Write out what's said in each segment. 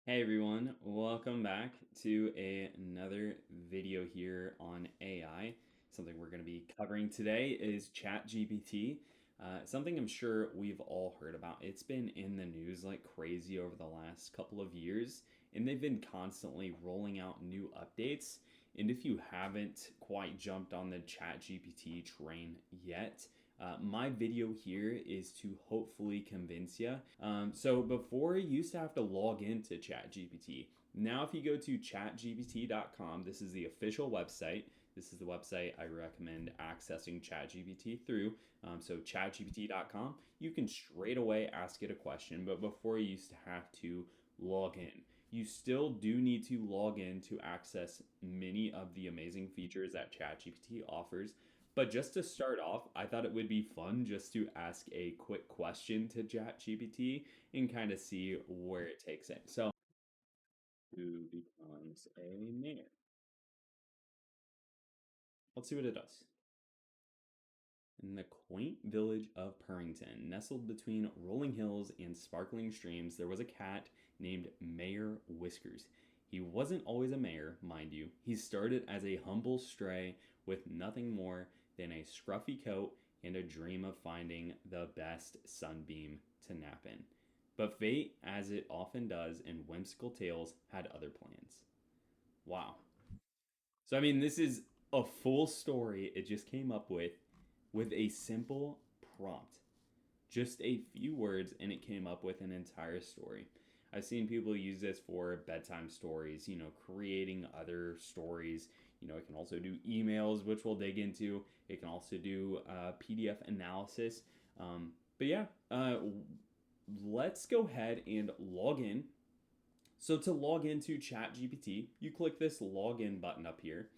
Hey everyone, welcome back to another video here on AI. Something we're going to be covering today is ChatGPT. Something I'm sure we've all heard about. It's been in the news like crazy over the last couple of years, and they've been constantly rolling out new updates. And if you haven't quite jumped on the ChatGPT train yet, my video here is to hopefully convince you. So before you used to have to log into ChatGPT. Now, if you go to chatgpt.com, this is the official website. This is the website I recommend accessing ChatGPT through. So chatgpt.com, you can straight away ask it a question. But before you used to have to log in. You still do need to log in to access many of the amazing features that ChatGPT offers. But just to start off, I thought it would be fun just to ask a quick question to ChatGPT and kind of see where it takes it. So, who becomes a mayor? Let's see what it does. In the quaint village of Purrington, nestled between rolling hills and sparkling streams, there was a cat named Mayor Whiskers. He wasn't always a mayor, mind you. He started as a humble stray with nothing more than a scruffy coat and a dream of finding the best sunbeam to nap in. But fate, as it often does in whimsical tales, had other plans. Wow. So, I mean, this is a full story it just came up with a simple prompt. Just a few words, and it came up with an entire story. I've seen people use this for bedtime stories, creating other stories. It can also do emails, which we'll dig into. It can also do PDF analysis. But yeah, let's go ahead and log in. So to log into ChatGPT, you click this login button up here.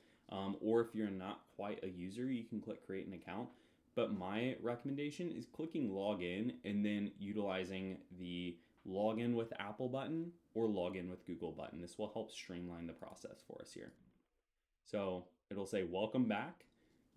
Or if you're not quite a user, you can click create an account. But my recommendation is clicking login and then utilizing the login with Apple button or login with Google button. This will help streamline the process for us here. So it'll say welcome back.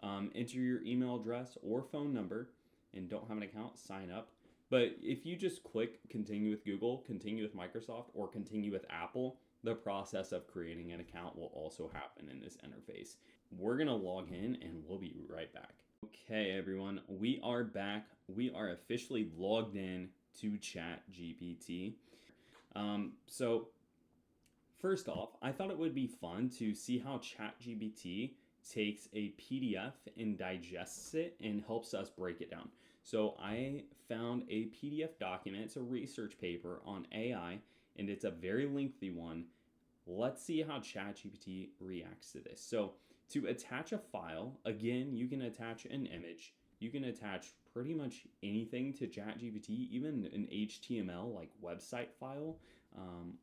Enter your email address or phone number, and don't have an account, sign up. But if you just click continue with Google, continue with Microsoft, or continue with Apple, the process of creating an account will also happen in this interface. We're going to log in and we'll be right back. Okay, everyone, we are back. We are officially logged in to ChatGPT. So first off, I thought it would be fun to see how ChatGPT takes a PDF and digests it and helps us break it down. So I found a PDF document. It's a research paper on AI, and it's a very lengthy one. Let's see how ChatGPT reacts to this. So to attach a file, again, you can attach an image. You can attach pretty much anything to ChatGPT, even an HTML like website file.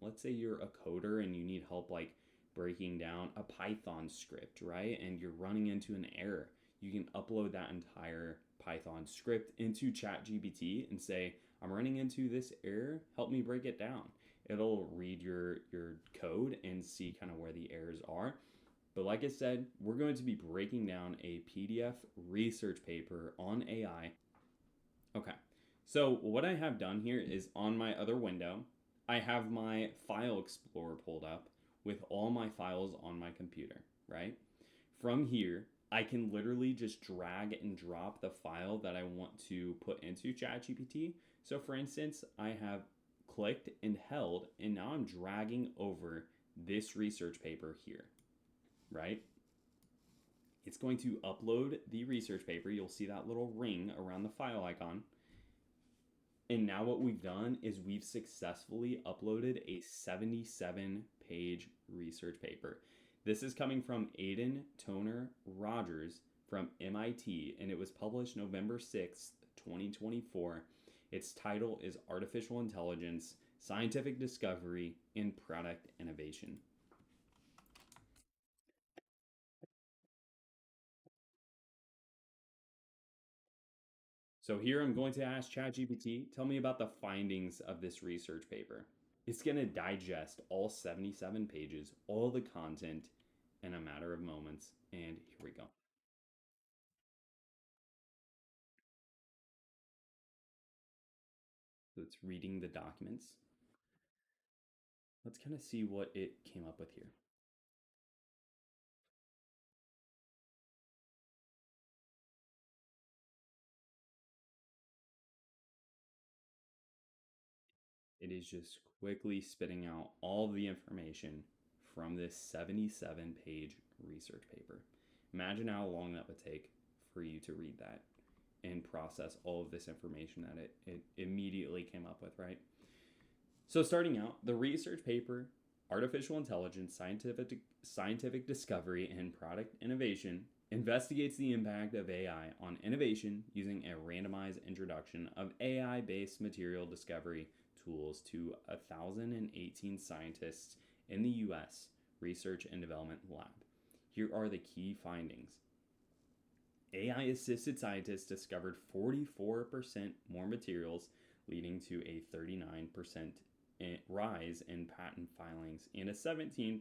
Let's say you're a coder and you need help like breaking down a Python script, right? And you're running into an error. You can upload that entire Python script into ChatGPT and say, I'm running into this error, help me break it down. It'll read your code and see kind of where the errors are. But like I said, we're going to be breaking down a PDF research paper on AI. Okay, so what I have done here is on my other window, I have my file explorer pulled up with all my files on my computer, right? From here, I can literally just drag and drop the file that I want to put into ChatGPT. So for instance, I have clicked and held, and now I'm dragging over this research paper here, right? It's going to upload the research paper. You'll see that little ring around the file icon. And now what we've done is we've successfully uploaded a 77-page research paper. This is coming from Aidan Toner Rogers from MIT, and it was published November 6th, 2024. Its title is Artificial Intelligence, Scientific Discovery, and Product Innovation. So here I'm going to ask ChatGPT, tell me about the findings of this research paper. It's going to digest all 77 pages, all the content in a matter of moments. And here we go. So it's reading the documents. let's kind of see what it came up with here. It is just quickly spitting out all the information from this 77-page research paper. Imagine how long that would take for you to read that and process all of this information that it immediately came up with, right? So, starting out, the research paper, Artificial Intelligence, Scientific Discovery, and Product Innovation, investigates the impact of AI on innovation using a randomized introduction of AI based material discovery tools to 1,018 scientists in the US Research and Development Lab. Here are the key findings. AI assisted scientists discovered 44% more materials, leading to a 39% rise in patent filings and a 17%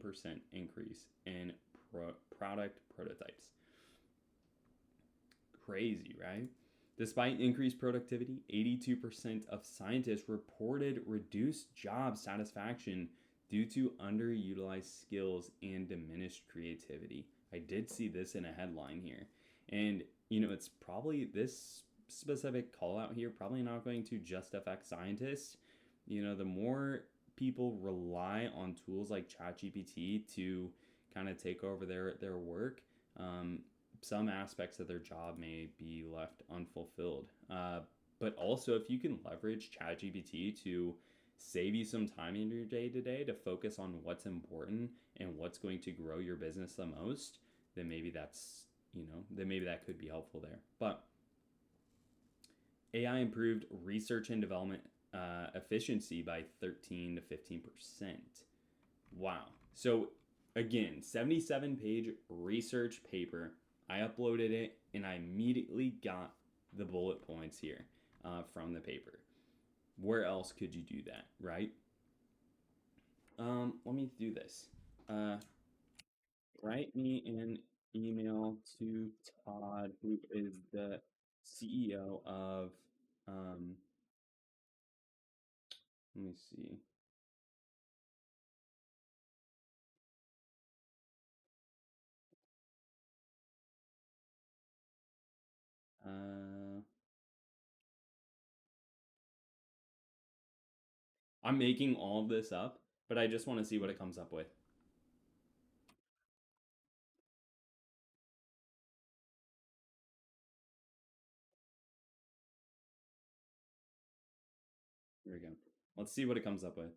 increase in product prototypes. Crazy, right? Despite increased productivity, 82% of scientists reported reduced job satisfaction due to underutilized skills and diminished creativity. I did see this in a headline here. And, it's probably this specific call out here, probably not going to just affect scientists. The more people rely on tools like ChatGPT to kind of take over their work, some aspects of their job may be left unfulfilled. But also, if you can leverage ChatGPT to save you some time in your day to day to focus on what's important and what's going to grow your business the most, then maybe that could be helpful there. But AI improved research and development efficiency by 13 to 15%. Wow. So, again, 77-page research paper. I uploaded it and I immediately got the bullet points here from the paper. Where else could you do that, right? Let me do this. Write me an email to Todd, who is the CEO of, let me see. I'm making all of this up, but I just want to see what it comes up with. Here we go. Let's see what it comes up with.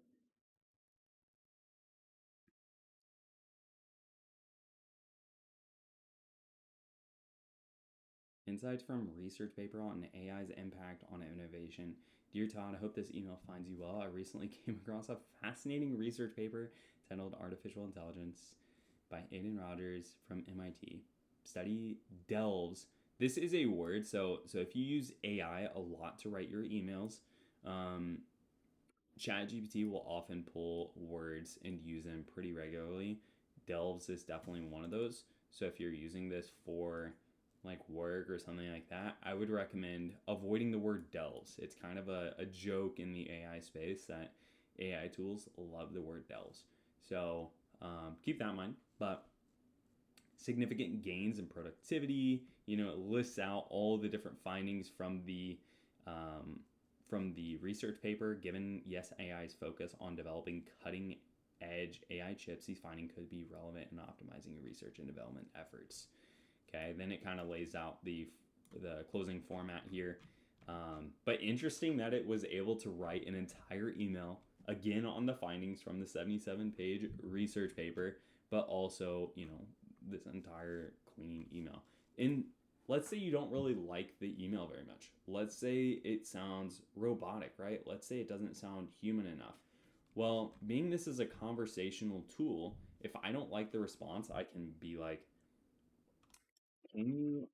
Insights from research paper on AI's impact on innovation. Dear Todd, I hope this email finds you well. I recently came across a fascinating research paper titled Artificial Intelligence by Aidan Rogers from MIT. Study delves. This is a word, so if you use AI a lot to write your emails, ChatGPT will often pull words and use them pretty regularly. Delves is definitely one of those. So if you're using this for like work or something like that, I would recommend avoiding the word delves. It's kind of a joke in the AI space that AI tools love the word delves. So keep that in mind. But significant gains in productivity, it lists out all the different findings from the research paper. Given yes AI's focus on developing cutting edge AI chips, these findings could be relevant in optimizing your research and development efforts. Okay, then it kind of lays out the closing format here. But interesting that it was able to write an entire email again on the findings from the 77-page research paper, but also this entire clean email. And let's say you don't really like the email very much. Let's say it sounds robotic, right? Let's say it doesn't sound human enough. Well, being this is a conversational tool, if I don't like the response, I can be like, can you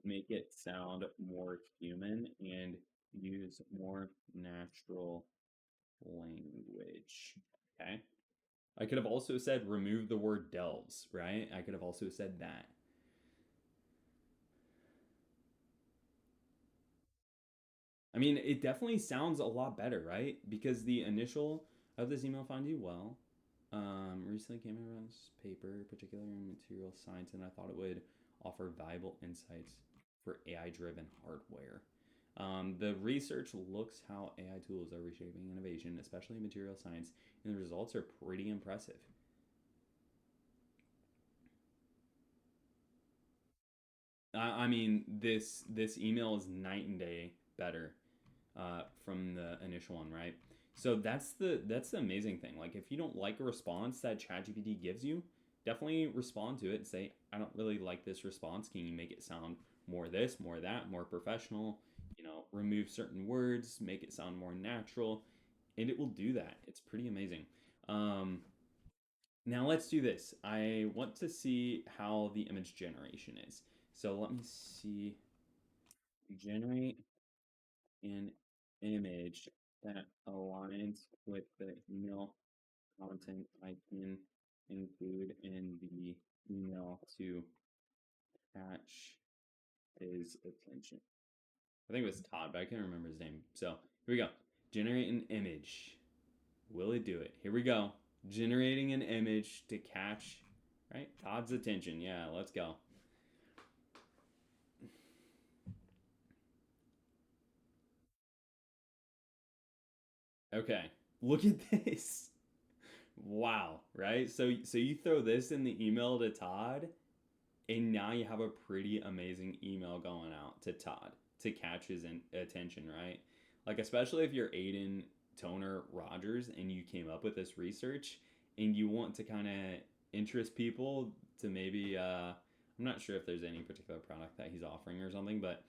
make it sound more human and use more natural language? Okay. I could have also said remove the word delves, right? I could have also said that. I mean, it definitely sounds a lot better, right? Because the initial of this email finds you well. Recently came across this paper, particularly in material science, and I thought it would offer valuable insights for AI driven hardware. The research looks how AI tools are reshaping innovation, especially in material science, and the results are pretty impressive. I mean, this email is night and day better from the initial one, right? So that's the amazing thing. Like, if you don't like a response that ChatGPT gives you, definitely respond to it and say, I don't really like this response. Can you make it sound more this, more that, more professional? Remove certain words, make it sound more natural, and it will do that. It's pretty amazing. Um, Now let's do this. I want to see how the image generation is. So let me see. Generate an image that aligns with the email content I can include in the email to catch his attention. I think it was Todd, but I can't remember his name. So here we go. Generate an image. Will it do it? Here we go. Generating an image to catch, right? Todd's attention. Yeah, let's go. Okay. Look at this. Wow, right? So you throw this in the email to Todd, and now you have a pretty amazing email going out to Todd to catch his attention, right? Like, especially if you're Aiden Toner Rogers and you came up with this research and you want to kind of interest people to maybe I'm not sure if there's any particular product that he's offering or something, but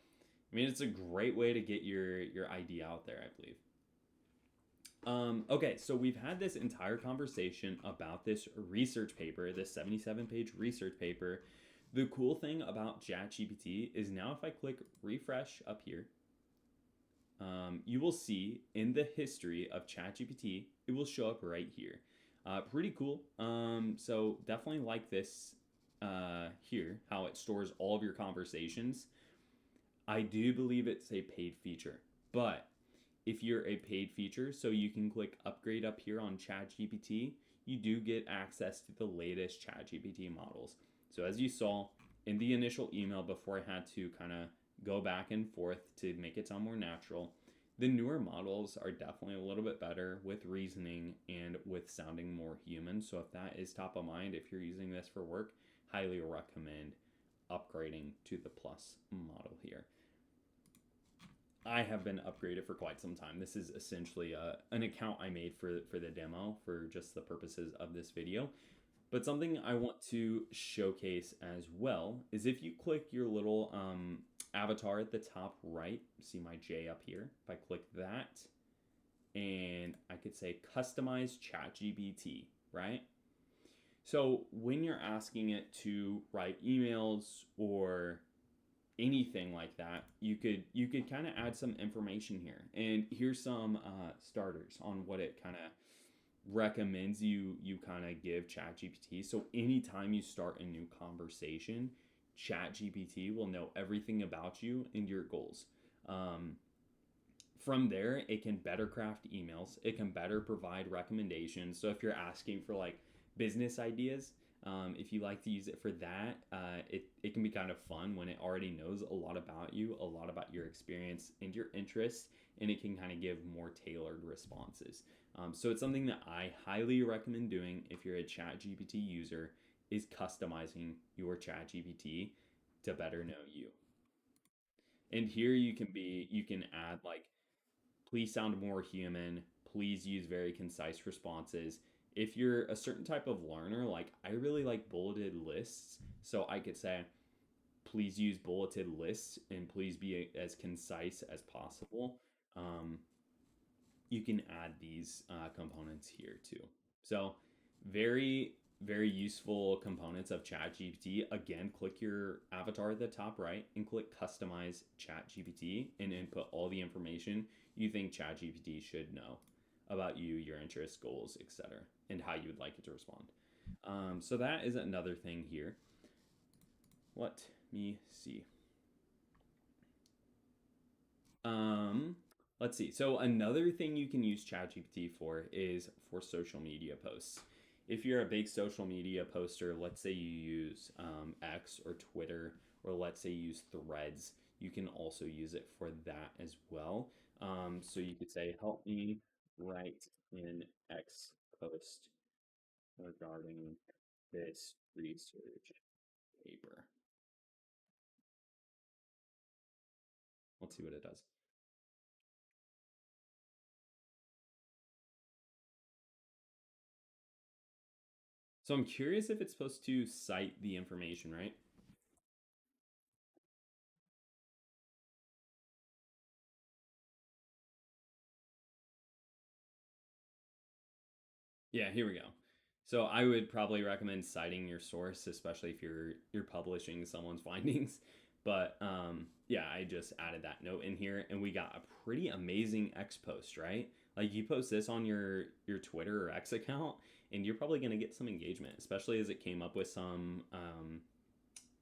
I mean, it's a great way to get your idea out there, I believe. Okay, so we've had this entire conversation about this research paper, this 77-page research paper. The cool thing about ChatGPT is now if I click refresh up here, you will see in the history of ChatGPT, it will show up right here. Pretty cool. So definitely like this here, how it stores all of your conversations. I do believe it's a paid feature, but if you're a paid feature, so you can click upgrade up here on ChatGPT, you do get access to the latest ChatGPT models. So as you saw in the initial email before I had to kind of go back and forth to make it sound more natural, the newer models are definitely a little bit better with reasoning and with sounding more human. So if that is top of mind, if you're using this for work, highly recommend upgrading to the plus model here. I have been upgraded for quite some time. This is essentially an account I made for the demo for just the purposes of this video. But something I want to showcase as well is if you click your little avatar at the top right, see my J up here. If I click that, and I could say customize ChatGPT, right? So when you're asking it to write emails or anything like that, you could kind of add some information here. And here's some starters on what it kind of recommends you kind of give ChatGPT. So anytime you start a new conversation, ChatGPT will know everything about you and your goals. Um, from there, it can better craft emails. It can better provide recommendations. So if you're asking for like business ideas, if you like to use it for that, it can be kind of fun when it already knows a lot about you, a lot about your experience and your interests, and it can kind of give more tailored responses. So it's something that I highly recommend doing if you're a ChatGPT user, is customizing your ChatGPT to better know you. And here you can add like, please sound more human, please use very concise responses. If you're a certain type of learner, like I really like bulleted lists, so I could say, please use bulleted lists and please be as concise as possible. Um, you can add these components here too. So, very, very useful components of ChatGPT. Again, click your avatar at the top right and click Customize ChatGPT and input all the information you think ChatGPT should know about you, your interests, goals, etc., and how you would like it to respond. So, that is another thing here. Let me see. Um, let's see. So another thing you can use ChatGPT for is for social media posts. if you're a big social media poster, let's say you use X or Twitter, or let's say you use Threads, you can also use it for that as well. So you could say, help me write an X post regarding this research paper. Let's see what it does. So I'm curious if it's supposed to cite the information, right? Yeah, here we go. So I would probably recommend citing your source, especially if you're publishing someone's findings. But yeah, I just added that note in here, and we got a pretty amazing X post, right? Like you post this on your Twitter or X account, and you're probably gonna get some engagement, especially as it came up with some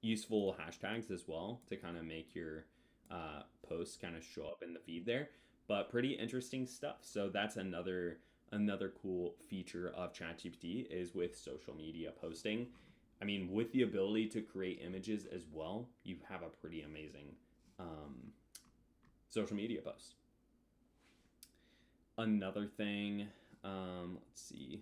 useful hashtags as well to kind of make your posts kind of show up in the feed there. But pretty interesting stuff. So that's another cool feature of ChatGPT is with social media posting. I mean, with the ability to create images as well, you have a pretty amazing um, social media post. Another thing, let's see.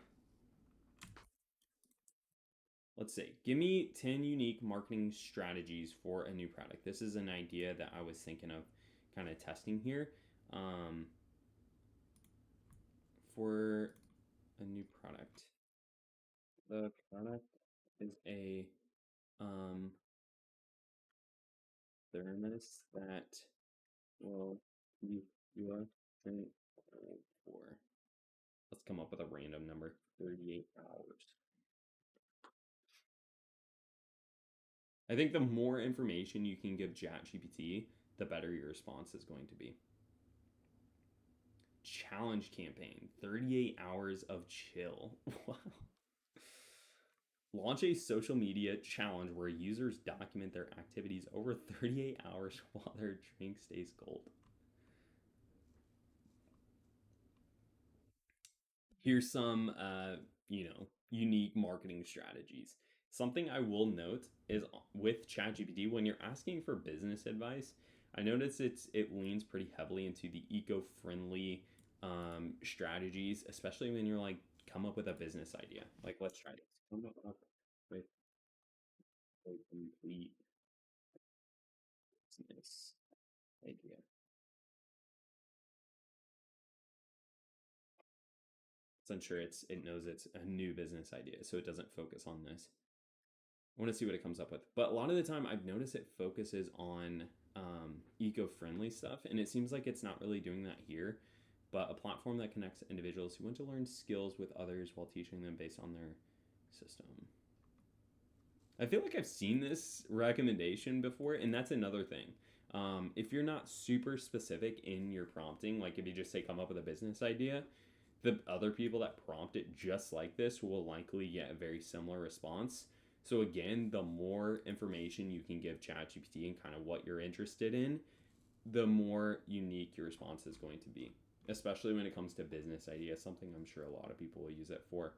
Let's see. Give me 10 unique marketing strategies for a new product. This is an idea that I was thinking of kind of testing here. Um, for a new product. The product is a um, thermos that will keep your drink cold for. Let's come up with a random number 38 hours. I think the more information you can give ChatGPT, the better your response is going to be. Challenge campaign 38 hours of chill. Wow. Launch a social media challenge where users document their activities over 38 hours while their drink stays cold. Here's some unique marketing strategies. Something I will note is with ChatGPT, when you're asking for business advice, I notice it leans pretty heavily into the eco-friendly strategies, especially when you're like come up with a business idea. Like let's try this. Come up with a complete business idea. So I'm sure it knows it's a new business idea, so it doesn't focus on this. I want to see what it comes up with. But a lot of the time, I've noticed it focuses on eco-friendly stuff, and it seems like it's not really doing that here. But a platform that connects individuals who want to learn skills with others while teaching them based on their system. I feel like I've seen this recommendation before, and that's another thing. If you're not super specific in your prompting, like if you just say come up with a business idea, the other people that prompt it just like this will likely get a very similar response. So again, the more information you can give ChatGPT and kind of what you're interested in, the more unique your response is going to be. Especially when it comes to business ideas, something I'm sure a lot of people will use it for.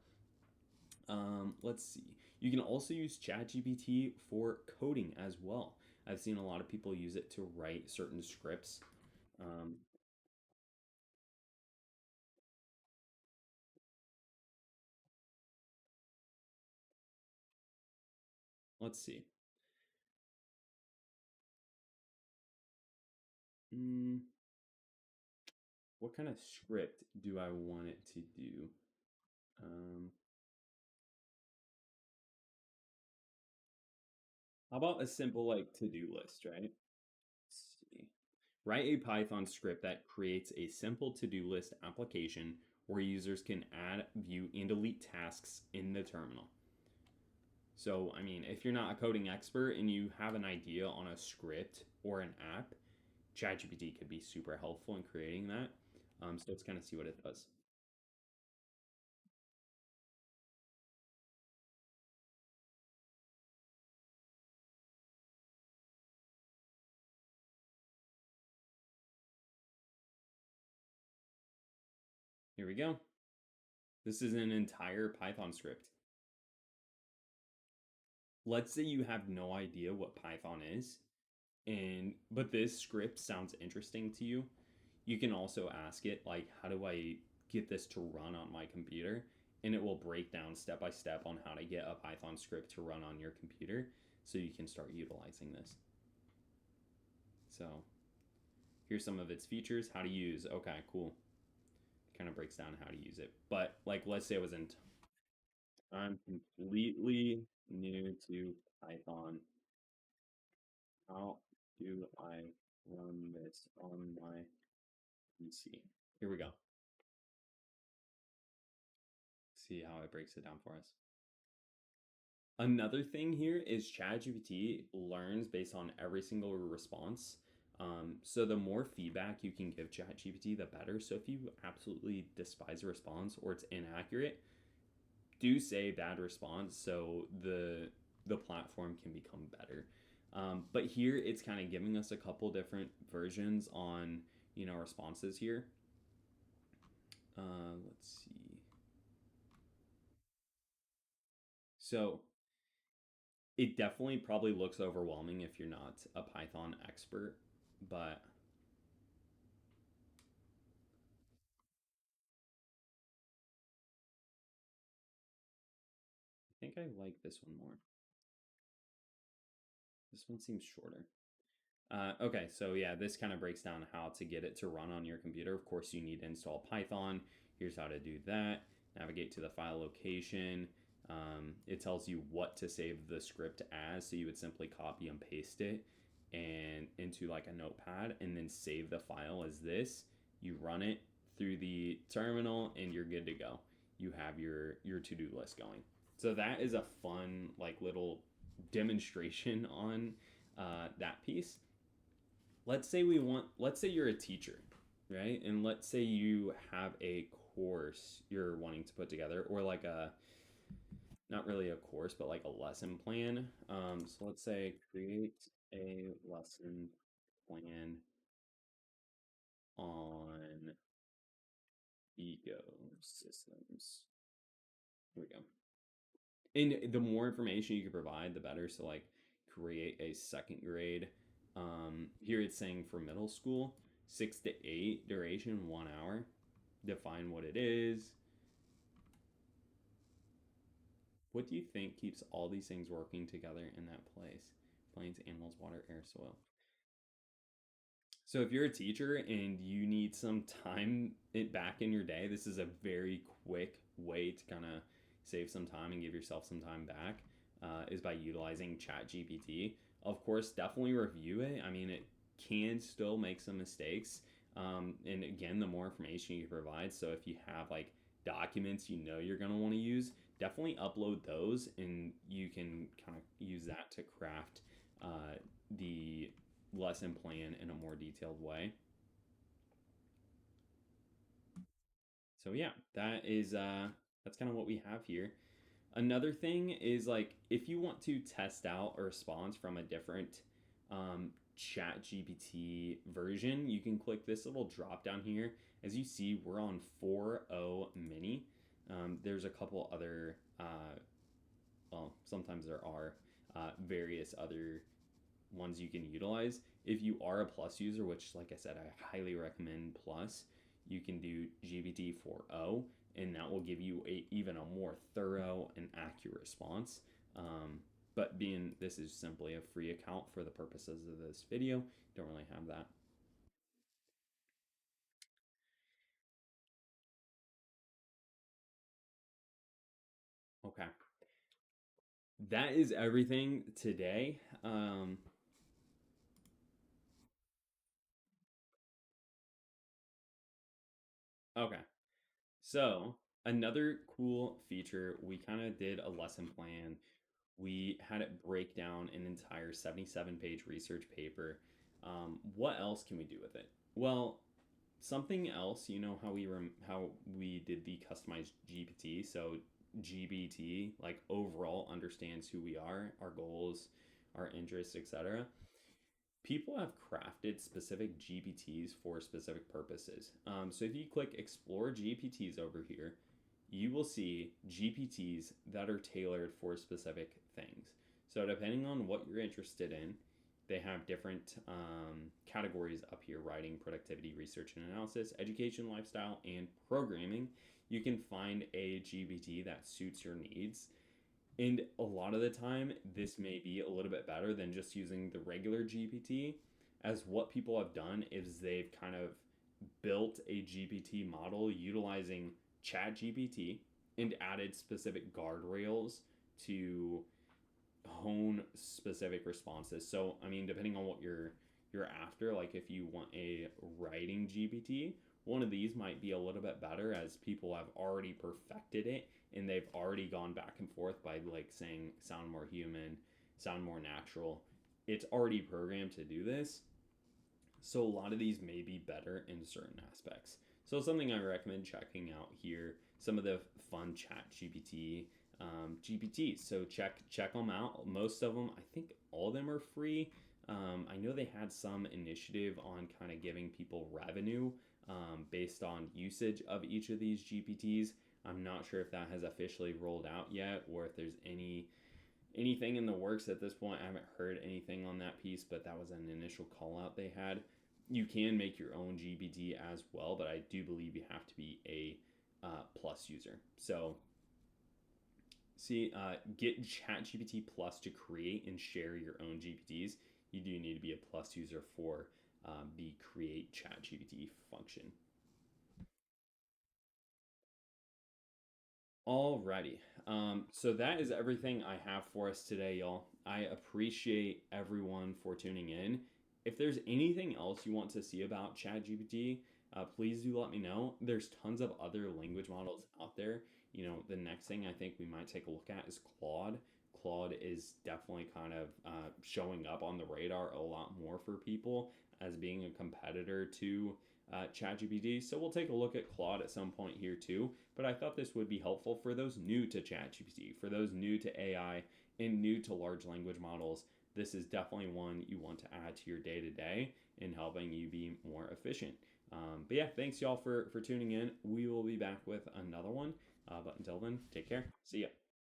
Let's see. You can also use ChatGPT for coding as well. I've seen a lot of people use it to write certain scripts. Um, let's see. Mm, what kind of script do I want it to do? Um, how about a simple like to-do list, right? Let's see. Write a Python script that creates a simple to-do list application where users can add, view, and delete tasks in the terminal. So, I mean, if you're not a coding expert and you have an idea on a script or an app, ChatGPT could be super helpful in creating that. So let's kind of see what it does. Here we go. This is an entire Python script. Let's say you have no idea what Python is, and but this script sounds interesting to you. You can also ask it like, how do I get this to run on my computer? And it will break down step by step on how to get a Python script to run on your computer so you can start utilizing this. So here's some of its features. How to use. Okay, cool. Kind of breaks down how to use it. But like, let's say it was in. I'm completely new to Python. How do I run this on my PC? Here we go. See how it breaks it down for us. Another thing here is ChatGPT learns based on every single response. So the more feedback you can give ChatGPT, the better. So if you absolutely despise a response or it's inaccurate, do say bad response so the platform can become better. But here it's kind of giving us a couple different versions on responses here. Let's see. So it definitely probably looks overwhelming if you're not a Python expert, but I think I like this one more. This one seems shorter. Okay, so yeah, this kind of breaks down how to get it to run on your computer. Of course, you need to install Python. Here's how to do that. Navigate to the file location. It tells you what to save the script as, so you would simply copy and paste it and into like a notepad and then save the file as this. You run it through the terminal and you're good to go. You have your to-do list going. So that is a fun like little demonstration on that piece. Let's say you're a teacher, right? And let's say you have a course you're wanting to put together, or like a not really a course, but like a lesson plan. So let's say create a lesson plan on ecosystems. Here we go. And the more information you can provide, the better. So like create a second grade. Here it's saying for middle school, 6 to 8 duration, 1 hour. Define what it is. What do you think keeps all these things working together in that place? Planes, animals, water, air, soil. So if you're a teacher and you need some time back in your day, this is a very quick way to kind of save some time and give yourself some time back. Is by utilizing ChatGPT. Of course, definitely review it. I mean, it can still make some mistakes. And again, the more information you provide. So if you have like documents you're going to want to use, definitely upload those and you can kind of use that to craft the lesson plan in a more detailed way. So yeah, that's kind of what we have here. Another thing is like if you want to test out a response from a different chat GPT version, you can click this little drop down here. As you see, we're on 4.0 mini. There's a couple other well, sometimes there are various other ones you can utilize. If you are a Plus user, which, like I said, I highly recommend Plus, you can do GPT 4.0, and that will give you even a more thorough and accurate response. But being this is simply a free account for the purposes of this video, don't really have that. Okay. That is everything today. Okay. So, another cool feature, we kind of did a lesson plan. We had it break down an entire 77-page research paper. What else can we do with it? Well, something else, how we did the customized GPT. So GBT like overall understands who we are, our goals, our interests, etc. People have crafted specific GPTs for specific purposes. So if you click Explore GPTs over here, you will see GPTs that are tailored for specific things. So, depending on what you're interested in, they have different categories up here: writing, productivity, research and analysis, education, lifestyle, and programming. You can find a GPT that suits your needs. And a lot of the time, this may be a little bit better than just using the regular GPT, as what people have done is they've kind of built a GPT model utilizing ChatGPT and added specific guardrails to hone specific responses. So, I mean, depending on what you're after, like if you want a writing GPT, one of these might be a little bit better as people have already perfected it and they've already gone back and forth by like saying sound more human, sound more natural. It's already programmed to do this. So a lot of these may be better in certain aspects. So something I recommend checking out here, some of the fun chat GPT GPTs. So check them out. Most of them, I think all of them are free. I know they had some initiative on kind of giving people revenue based on usage of each of these GPTs. I'm not sure if that has officially rolled out yet or if there's anything in the works at this point. I haven't heard anything on that piece, but that was an initial call out they had. You can make your own GPT as well, but I do believe you have to be a plus user. So get ChatGPT Plus to create and share your own GPTs. You do need to be a plus user for the create ChatGPT function. Alrighty. So that is everything I have for us today, y'all. I appreciate everyone for tuning in. If there's anything else you want to see about ChatGPT, please do let me know. There's tons of other language models out there. You know, the next thing I think we might take a look at is Claude. Claude is definitely kind of showing up on the radar a lot more for people as being a competitor to ChatGPT. So we'll take a look at Claude at some point here too. But I thought this would be helpful for those new to ChatGPT, for those new to AI and new to large language models. This is definitely one you want to add to your day to day in helping you be more efficient. But yeah, thanks y'all for tuning in. We will be back with another one. But until then, take care. See ya.